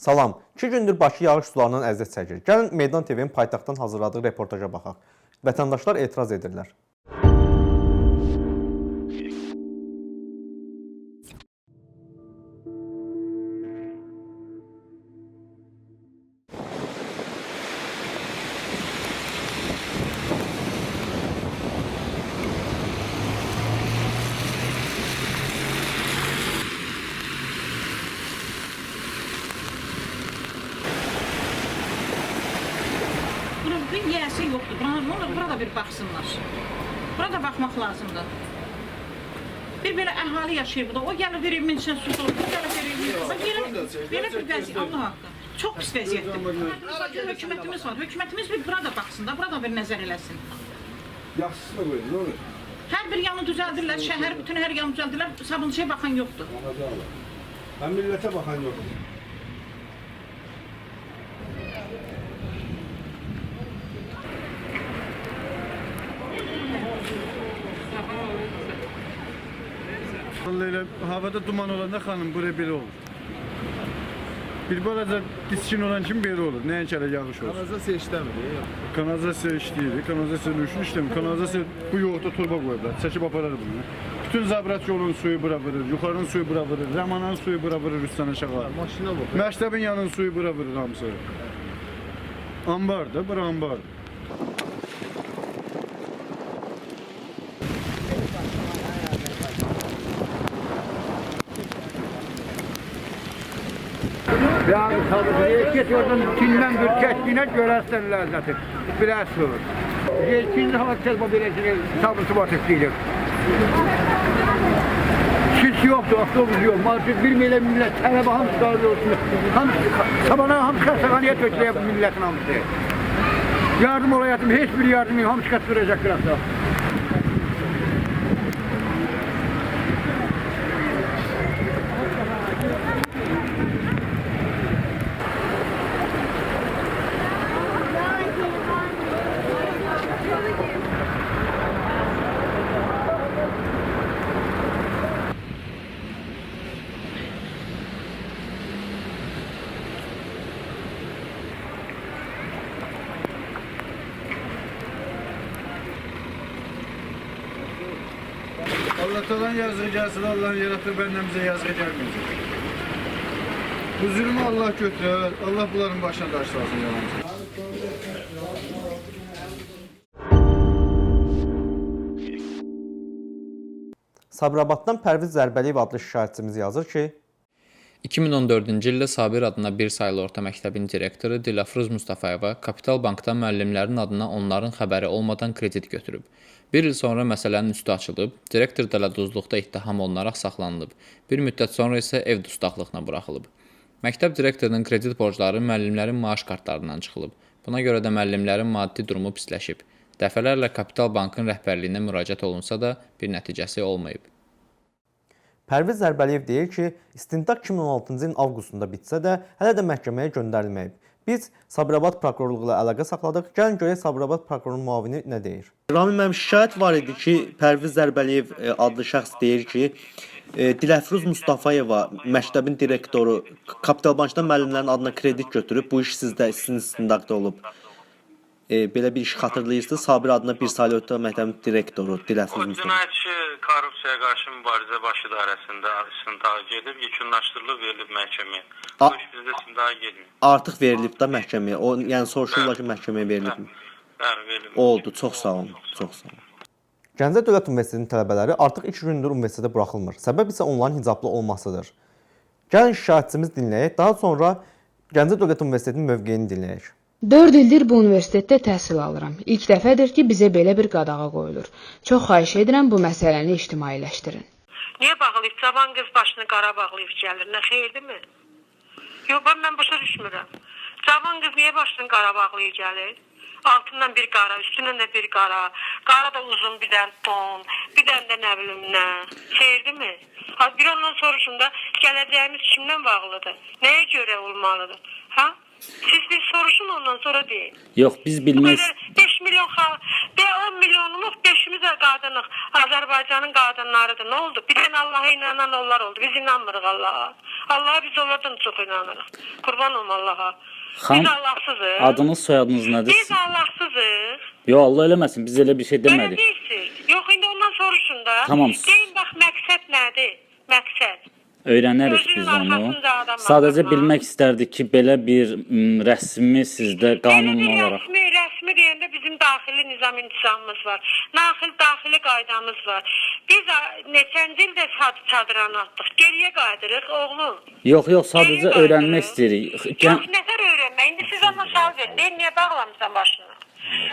Salam. 2 gündür Bakı yağış sularından əziyyət çəkir. Gəlin Meydan TV-nin paytaxtdan hazırladığı reportaja baxaq. Vətəndaşlar etiraz edirlər. Bunun yiyəsi yoxdur. Burada bir baxsınlar. Burada baxmaq lazımdır. Bir belə əhali yaşayır burada. O gəlir bir evimin içine su dolur. O gəlir bir evimin içine. Belə bir vəziyyət. Allah haqqı. Çox pis vəziyyətdir. Hökumətimiz var. Hökumətimiz bir burada baxsın da, burada bir nəzər eləsin. Yaxşısını qoyun, nə olur? Hər bir yanı düzəldirlər, şəhər bütün hər yanı düzəldirlər. Sabunçuya baxan yoxdur. Həm millətə baxan yoxdur. Vallahi havada duman olanda xanım buraya belə olur. Bir balaca diskin olan kim belə olur. Nəinki hələ yağış olur. Kanalizasiya işləmir. Kanalizasiya işləyir. Kanalizasiyanın üçün işləmir. Kanalizasiya bu yoğurda torba qoyublar. Çəkib aparar bunu. Bütün Zabrat yolunun suyu bura vurur. Yuxarının suyu bura vurur. Rəmananın suyu bura vurur üstdən aşağı. Maşına bax. Məktəbin yanının suyu bura vurur hamısı. Ambardır, bura ambardır. Yani tabii geç oradan Çin'den bir keçtiğine görersen lezzeti. Biraz olur. Çin'de hava çelme bilecek sabırsı batık değilim. Şiş yoktu, otobüs yok. Maalesef bir millet talebe hamısı kaldı olsun. Sabana hamısı kasakaniyet bekleyen milletin hamısı. Yardım olayatım, hiçbir yardım yok. Hamısı kaçıracak biraz daha. Allah'tan yazığı gelsin, Allah yaratır, benden bize yazığı gelmeyecek. Bu zulmü Allah götürür, Allah bunların başına taş salsın yalancı. Sabirabaddan Pərviz Zərbəliyev adlı şikayətçimiz yazır ki, 2014-cü ildə Sabir adına bir saylı orta məktəbin direktoru Dilafruz Mustafayeva Kapital Bankdan müəllimlərin adına onların xəbəri olmadan kredit götürüb. Bir il sonra məsələnin üstü açılıb, direktor dələduzluqda ittiham olunaraq saxlanılıb. Bir müddət sonra isə ev dustaqlığına buraxılıb. Məktəb direktorunun kredit borcları müəllimlərin maaş kartlarından çıxılıb. Buna görə də müəllimlərin maddi durumu pisləşib. Dəfələrlə Kapital Bankın rəhbərliyinə müraciət olunsa da bir nəticəsi olmayıb. Pərviz Zərbəliyev deyir ki, istintaq 2016-cı ilin avqustunda bitsə də hələ də məhkəməyə göndərilməyib. Biz Sabirabad prokurorluğu ilə əlaqə saxladıq. Gəlin görək Sabirabad prokurorunun müavini nə deyir. Ramin müəllim, şikayət var idi ki, Pərviz Zərbəliyev adlı şəxs deyir ki, Dilafruz Mustafayeva məktəbin direktoru Kapital Bankdan müəllimlərin adına kredit götürüb. Bu iş sizin istintaqda olub. Belə bir iş xatırlayırsınız. Sabir adına bir saylı orta məktəbin direktoru Dilafruz Mustafayeva. Cinayətçi korrupsiyaya qarşı mübarizə baş idarəsində istintaqa gedib, yekunlaşdırılıb, verilib məhkəməyə. Bu iş bizdə istintaqa gelmir. Artıq verilib də məhkəməyə. O, yəni soruşurlar ki, məhkəməyə verilib mi? Bəli, verilib. Oldu. Çox sağ olun. Çox sağ olun. Gəncə Dövlət Universitetinin tələbələri artıq 2 gündür universitetə buraxılmır. Səbəb isə onların hicablı olmasıdır. Gəlin şikayətçimiz dinləyək. Daha sonra Gəncə Dövlət Universitetinin mövqeyini dinləyək. 4 ildir bu universitetdə təhsil alıram. İlk dəfədir ki, bizə belə bir qadağa qoyulur. Çox xahiş edirəm bu məsələni ictimailəşdirin. Niyə bağlayıb? Cavan qız başını qara bağlayıb gəlir. Nə xeyirdirmi? Yox, mən başa düşmürəm. Cavan qız niyə başını qara bağlayıb gəlir? Altından bir qara, üstündən də bir qara. Qara da uzun bir dən ton, bir dən də nə bilim nə. Xeyirdirmi? Bir ondan soruşun da gələcəyimiz kimdən bağlıdır? Nəyə görə olmalıdır? Ha? Siz bir soruşun ondan sonra deyin. Yox, biz bilməz. 5 milyon xalq, 10 milyonluq 5'imiz də qadınıq. Azərbaycanın qadınlarıdır. Nə oldu? Bir dənə Allah'a inanan onlar oldu. Biz inanmırıq Allah'a. Allaha biz onlardan çox inanırıq. Qurban olum Allaha. Xanım, Biz Allahsızıq. adınız, soyadınız nədir? Biz Allahsızıq. Yo, Allah eləməsin, biz elə bir şey Elə demədik. deyilsiniz. Yox, indi ondan soruşun da. Tamam. Deyin bax, məqsəd nədir? Məqsəd. Öyrənərik Özünün biz onu. arxasında adam Sadəcə var. bilmək istərdik ki, belə bir rəsmi sizdə qanun Belə bir olaraq. rəsmi deyəndə bizim daxili nizam-intizamımız var. Daxili qaydamız var. Biz neçənci ildə çadırana atdıq. Geriyə qayıdırıq, oğlum. Yox, sadəcə öyrənmək istəyirik. Yox, nətər öyrənmək? İndi siz ondan sual verin. Deyin, niyə bağlamısan başını?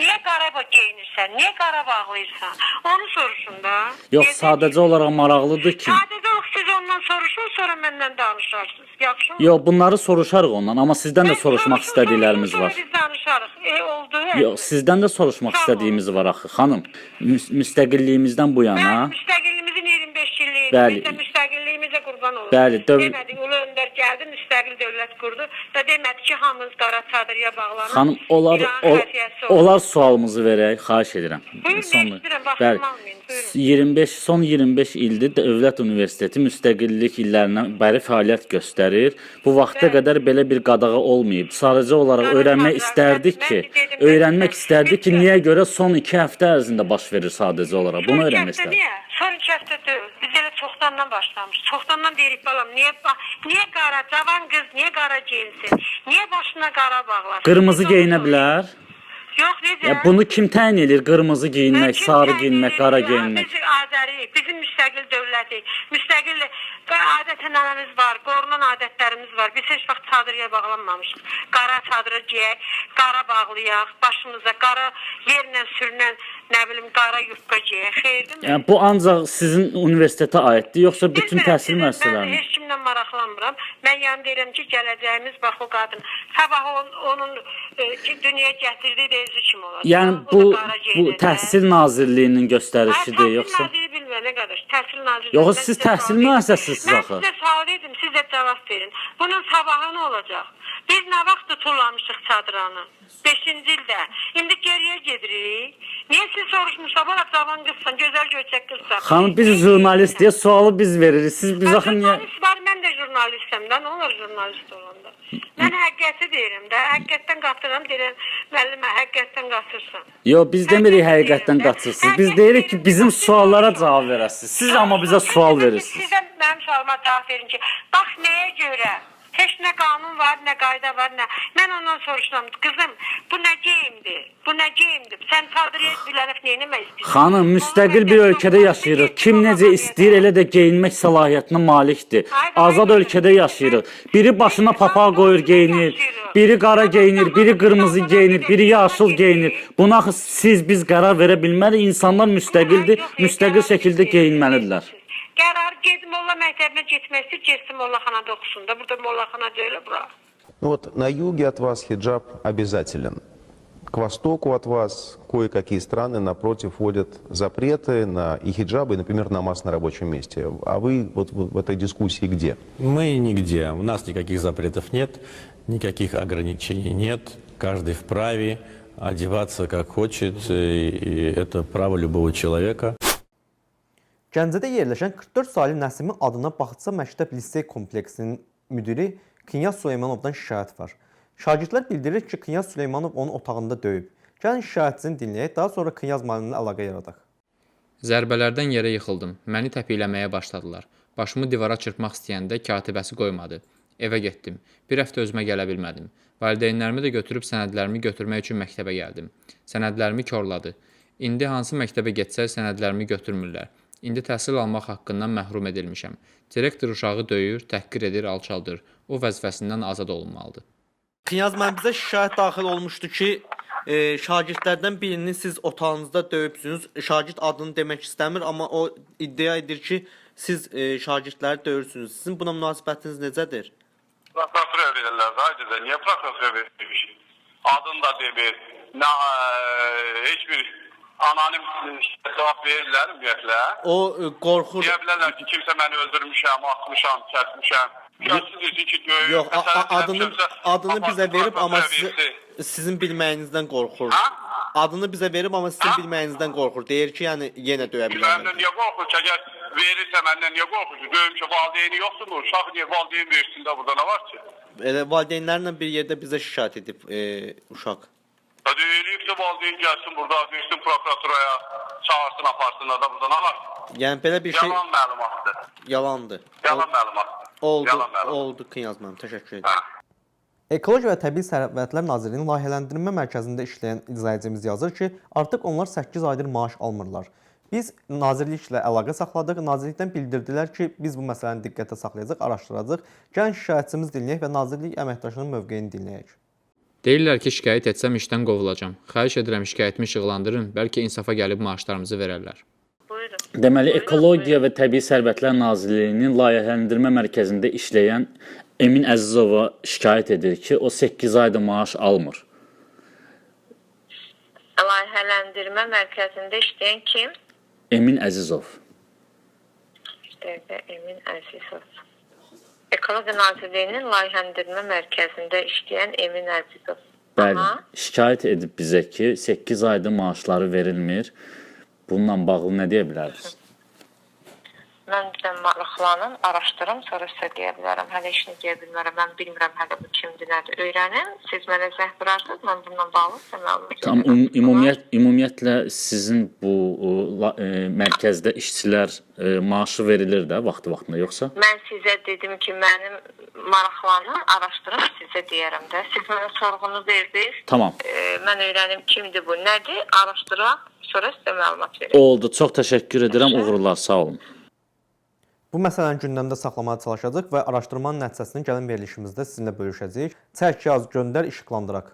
Niyə Qarabağ geyinirsən? Niyə Qarabağlıysan? Onu soruşun da. Yox, sadəcə olaraq maraqlıdır ki. Sadəcə olaraq siz ondan soruşun, sonra məndən danışarsınız. Yaxşı mı? Yox, bunları soruşarıq ondan, amma sizdən də soruşmaq istədiklərimiz var. Biz danışarıq. Oldu. Yox, sizdən də soruşmaq istədiyimiz var axı, xanım. Müstəqilliyimizdən bu yana. Müstəqillimizin 25 illiyi. Bəli. Biz də müstəqilliyimizə qurban olun. Bəli, Demədik, Ulu Öndər gəldi, müstəqil dövlət qurdu və demədi ki, hamımız qara çadırıya bağlanır. Xanım, onlar sualımızı verək, xahiş edirəm. Buyurun, eşidirəm, Bəli. vaxtımı almayın. Buyurun. Son 25 ildir Dövlət Universiteti müstəqillik illərindən bəri fəaliyyət göstərir. Bu vaxta qədər belə bir qadağa olmayıb. Sadəcə olaraq öyrənmək istərdik ki, niyə görə son 2 həftə ərzində baş verir sadəcə olaraq. Bunu öyrənmək istərdik. Son 2 həftə deyil. Biz elə çoxdandan başlamışıq. Çoxdandan deyirik balam, niyə qara, cavan qız, niyə qara geyinsin? Niyə başına qara bağlar? Qırmızı geyinə bilər. Yox, necə? Bunu kim təyin edir? Qırmızı geyinmək, sarı geyinmək, qara geyinmək. Biz Azəriyik, bizim müstəqil dövlətik. Müstəqil adət-ənənəmiz var, qorunan adətlərimiz var. Biz heç vaxt çadırıya bağlanmamışıq. Qara çadırı geyək, qara bağlayaq, başımıza qara yerlə sürünən, nə bilim, qara yufka geyək. Xeyirdir mi? Bu ancaq sizin universitetə aiddir, yoxsa bütün təhsil müəssisələrinə? Mən heç kimlə maraqlanmıram. Mən yəni deyirəm ki, gələcəyimiz bax o qadın. Sabah onun dünyaya gətirdiyi də özü kim olacaq? Yəni bu Təhsil Nazirliyinin göstərişidir, yoxsa? Təhsil Nazirliyi bilməyənə qədər. Təhsil Nazirliyi. Yoxsa siz təhsil müəssisəsiniz Mən axı? sizə sual edim, siz də cavab verin. Bunun sabahı nə olacaq? Biz nə vaxt tuturlamışıq çadranı? 5-ci ildə. İndi geriyə gedirik. Niyə siz soruşmuşsunuz? Bana cavan qızsan, gözəl göçək qızsan. Xanım, biz jurnalistiyyə sualı biz veririk. Siz biz axı niyə? Jurnalist var, mən də jurnalistəm də. Nə olur jurnalist olanda? Mən həqiqəti deyirəm də. Həqiqətdən qatıram, deyirəm, müəllimə, həqiqətdən qatırsan. Yox, biz demirik həqiqətdən qatırsınız. Biz deyirik ki, bizim suallara cavab verəsiniz. Siz amma bizə sual verirsiniz. Sizə mənim sualıma cavab verin ki, bax nəyə görə? Heç nə qanun var, nə qayda var, nə. Mən ondan soruşuram, qızım, bu nə geyimdir? Bu nə geyimdir? Sən çadırıya bilənib neynəmək istəyirsən? Xanım, müstəqil bir ölkədə yaşayırıq. Kim necə istəyir, elə də geyinmək səlahiyyətinə malikdir. Azad ölkədə yaşayırıq. Biri başına papaq qoyur, geyinir. Biri qara geyinir, biri qırmızı geyinir, biri yaşıl geyinir. Buna siz, biz qərar verə bilmərik. İnsanlar müstəqildir, müstəqil şəkildə geyinməlidirlər. Qərar gedib molla məktəbinə getməsi, getsin mollaxanada oxusun da. Burada mollaxana deyil bura. Вот на юге от вас хиджаб обязателен. К востоку от вас кое-какие страны напротив вводят запреты на и хиджабы, и, например, намаз на рабочем месте. А вы вот в этой дискуссии где? Мы нигде. У нас никаких запретов нет, никаких ограничений нет. Каждый вправе одеваться как хочет, и это право любого человека. Gəncədə yerləşən 44 saylı Nəsimi adına Baxça Məktəb Lisey kompleksinin müdiri Knyaz Süleymanovdan şikayət var. Şagirdlər bildirir ki, Knyaz Süleymanov onun otağında döyüb. Gəlin şikayətçini dinləyək, daha sonra Knyaz müəllimlə əlaqə yaradaq. Zərbələrdən yerə yıxıldım. Məni təpikləməyə başladılar. Başımı divara çırpmaq istəyəndə katibəsi qoymadı. Evə getdim. Bir həftə özümə gələ bilmədim. Valideynlərimi də götürüb sənədlərimi götürmək üçün məktəbə gəldim. Sənədlərimi korladı. İndi hansı məktəbə getsək sənədlərimi götürmürlər. İndi təhsil almaq haqqından məhrum edilmişəm. Direktor uşağı döyür, təhqir edir, alçaldır. O vəzifəsindən azad olunmalıdır. Knyaz müəllim, bizə şikayət daxil olmuşdu ki, şagirdlərdən birini siz otağınızda döyübsünüz. Şagird adını demək istəmir, amma o iddia edir ki, siz şagirdləri döyürsünüz. Sizin buna münasibətiniz necədir? Prokuratura verirlər də, aydınca. Niyə prokuratura verir? Adını da demir. Heç bir anonim cavab verirlər ümumiyyətlə. O qorxur. Deyə bilərlər ki, kimsə məni öldürmüşəm, atmışam, kəsmişəm. Yox, adını bizə verib, amma sizin bilməyinizdən qorxur. Adını bizə verib, amma sizin bilməyinizdən qorxur. Deyir ki, yəni yenə döyə bilərlər. Niyə qorxur ki, əgər verirsə məndən niyə qorxursun? Görüm ki, valideyni yoxdur mu? Uşaq niyə valideyn versin də burada nə var ki? Elə valideynlərlə bir yerdə bizə şikayət edib uşaq. Hadi eləyib də valideyn gəlsin burada, versin prokuraturaya, çağırsın, aparsınlar da burada nə var? Yəni belə bir şey Yalan məlumatdır. yalandır. Yalan məlumatdır. Oldu, Yalan məlumat. oldu Knyaz müəllim. Təşəkkür edirəm. Ekologiya və Təbii Sərvətlər Nazirliyinin layihələndirmə mərkəzində işləyən icraçımız yazır ki, artıq onlar 8 aydır maaş almırlar. Biz nazirliklə əlaqə saxladıq. Nazirlikdən bildirdilər ki, biz bu məsələni diqqətə saxlayacaq, araşdıracaq. Gəlin şikayətçimiz dinləyək və nazirlik əməkdaşının mövqeyini dinləyək. Deyirlər ki, şikayət etsəm işdən qovulacam. Xahiş edirəm şikayətimi işıqlandırın, bəlkə insafa gəlib maaşlarımızı verərlər. Deməli, Ekologiya və Təbii Sərvətlər Nazirliyinin layihələndirmə mərkəzində işləyən Emin Əzizova şikayət edir ki, o 8 ayda maaş almır. Layihələndirmə mərkəzində işləyən kim? Emin Əzizov. Emin Əzizov. Ekologiya Nazirliyinin layihələndirmə mərkəzində işləyən Emin Əzizov. Bəli, şikayət edib bizə ki, 8 ayda maaşları verilmir. Bununla bağlı nə deyə bilərsiniz? Mən bizdən maraqlanım, araşdırım, sonra sizə deyə bilərəm. Hələ işini deyə bilmərəm, mən bilmirəm hələ bu kimdir, nədir, öyrənim. Siz mənə zəng vurarsınız, mən bununla bağlı sizə məlumat Tam ümumiyyətlə sizin bu mərkəzdə işçilər maaşı verilir də vaxtı-vaxtında, yoxsa? Mən sizə dedim ki, mənim maraqlanım, araşdırım, sizə deyərəm də. Siz mənə sorğunu verdiniz. Tamam. Mən öyrənim kimdir bu, nədir, araşdırım, sonra sizə məlumat verəm. Oldu, çox təşəkkür edirəm, uğurlar, sağ olun. Bu məsələni gündəmdə saxlamaya çalışacaq və araşdırmanın nəticəsini gəlin verilişimizdə sizinlə bölüşəcəyik. Çək, yaz, göndər, işıqlandıraq.